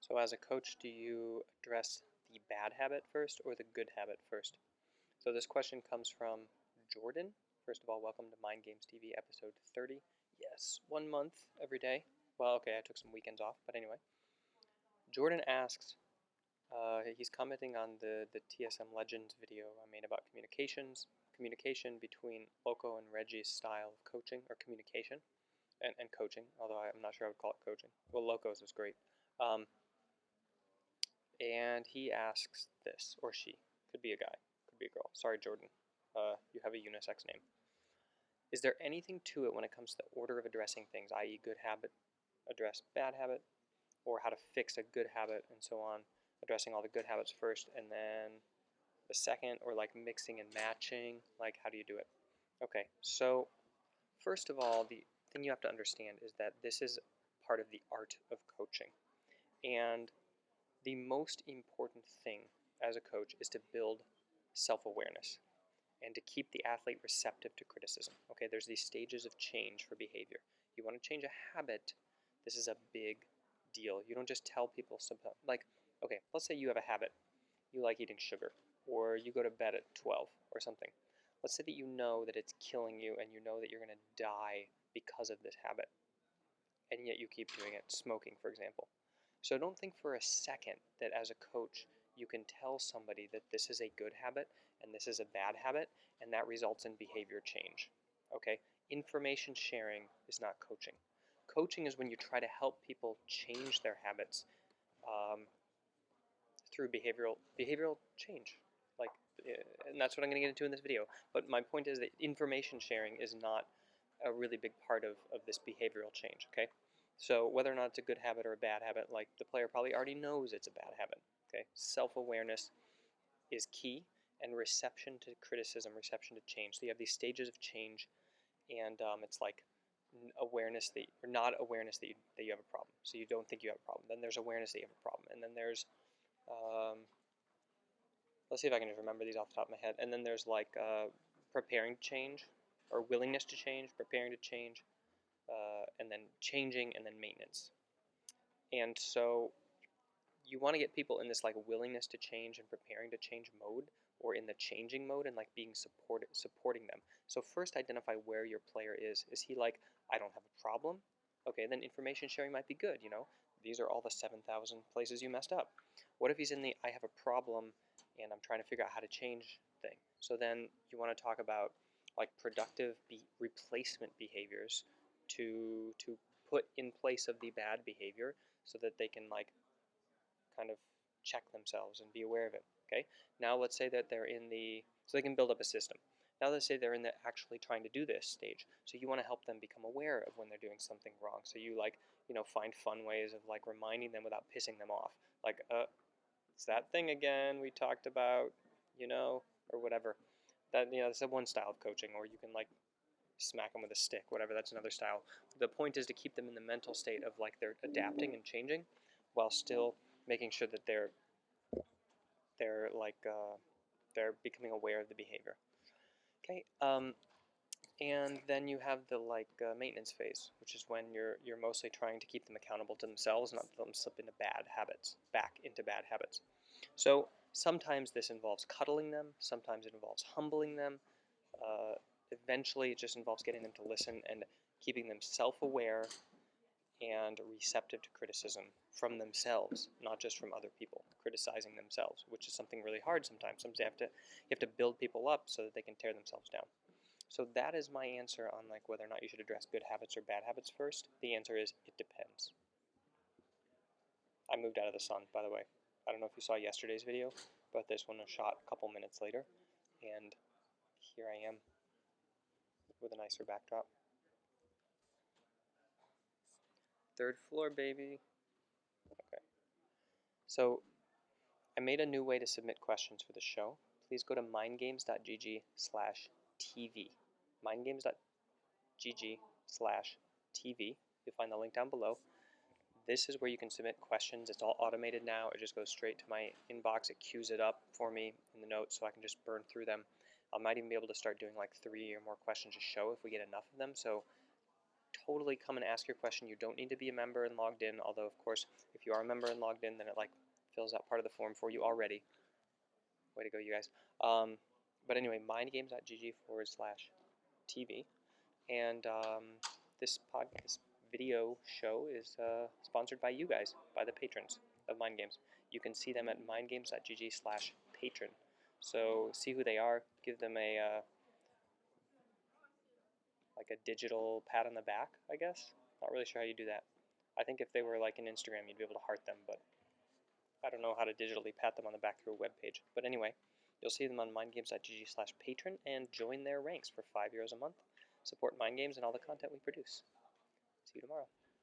So as a coach, do you address the bad habit first or the good habit first? So this question comes from Jordan. First of all, welcome to Mind Games TV episode 30. Yes, 1 month every day. Well, okay, I took some weekends off, but anyway. Jordan asks, he's commenting on the TSM Legends video I made about communication between Loco and Reggie's style of coaching, or communication, and coaching, although I'm not sure I would call it coaching. Well, Loco's is great. And he asks this, or she, could be a guy, could be a girl. Sorry, Jordan, you have a unisex name. Is there anything to it when it comes to the order of addressing things, i.e. good habit, address bad habit, or how to fix a good habit, and so on, addressing all the good habits first, and then the second, or like mixing and matching, like how do you do it? Okay, so first of all, the thing you have to understand is that this is part of the art of coaching. And the most important thing as a coach is to build self-awareness and to keep the athlete receptive to criticism. Okay, there's these stages of change for behavior. You want to change a habit, this is a big deal. You don't just tell people something like, okay, let's say you have a habit. You like eating sugar, or you go to bed at 12 or something. Let's say that you know that it's killing you and you know that you're going to die because of this habit, and yet you keep doing it, smoking, for example. So don't think for a second that as a coach you can tell somebody that this is a good habit and this is a bad habit, and that results in behavior change. Okay? Information sharing is not coaching. Coaching is when you try to help people change their habits um, through behavioral change. Like, and that's what I'm going to get into in this video. But my point is that information sharing is not a really big part of this behavioral change. Okay? So whether or not it's a good habit or a bad habit, like the player probably already knows it's a bad habit. Okay, self-awareness is key, and reception to criticism, reception to change. So you have these stages of change, and it's like awareness that, or not awareness that you have a problem. So you don't think you have a problem. Then there's awareness that you have a problem, and then there's let's see if I can just remember these off the top of my head. And then there's like preparing to change, or willingness to change, preparing to change, and then changing, and then maintenance. And so you want to get people in this like willingness to change and preparing to change mode, or in the changing mode, and like being supporting them. So first identify where your player is. Is he like, I don't have a problem? Okay, then information sharing might be good, you know. These are all the 7,000 places you messed up. What if he's in the I have a problem and I'm trying to figure out how to change thing? So then you want to talk about like productive replacement behaviors to put in place of the bad behavior, so that they can like kind of check themselves and be aware of it. Okay, now let's say that they're in the, so they can build up a system. Now let's say they're in the actually trying to do this stage. So you want to help them become aware of when they're doing something wrong. So you like, you know, find fun ways of like reminding them without pissing them off. Like, it's that thing again we talked about, you know, or whatever. That, you know, that's one style of coaching. Or you can like smack them with a stick, whatever, that's another style. The point is to keep them in the mental state of like they're adapting and changing, while still making sure that they're like they're becoming aware of the behavior. Okay, and then you have the like maintenance phase, which is when you're mostly trying to keep them accountable to themselves, not let them slip into bad habits, back into bad habits. So sometimes this involves cuddling them, sometimes it involves humbling them. Eventually, it just involves getting them to listen and keeping them self-aware and receptive to criticism from themselves, not just from other people, criticizing themselves, which is something really hard sometimes. Sometimes you have to build people up so that they can tear themselves down. So that is my answer on like whether or not you should address good habits or bad habits first. The answer is it depends. I moved out of the sun, by the way. I don't know if you saw yesterday's video, but this one was shot a couple minutes later, and here I am with a nicer backdrop. Third floor, baby. Okay. So I made a new way to submit questions for the show. Please go to mindgames.gg/TV. Mindgames.gg/TV. You'll find the link down below. This is where you can submit questions. It's all automated now. It just goes straight to my inbox. It queues it up for me in the notes so I can just burn through them. I might even be able to start doing like 3 or more questions a show if we get enough of them. So totally come and ask your question. You don't need to be a member and logged in, although, of course, if you are a member and logged in, then it, like, fills out part of the form for you already. Way to go, you guys. But anyway, mindgames.gg/TV. And this video show is sponsored by you guys, by the patrons of Mind Games. You can see them at mindgames.gg/patron. So see who they are, give them a like a digital pat on the back, I guess. Not really sure how you do that. I think if they were like an Instagram, you'd be able to heart them, but I don't know how to digitally pat them on the back through a web page. But anyway, you'll see them on mindgames.gg/patron and join their ranks for €5 a month. Support Mind Games and all the content we produce. See you tomorrow.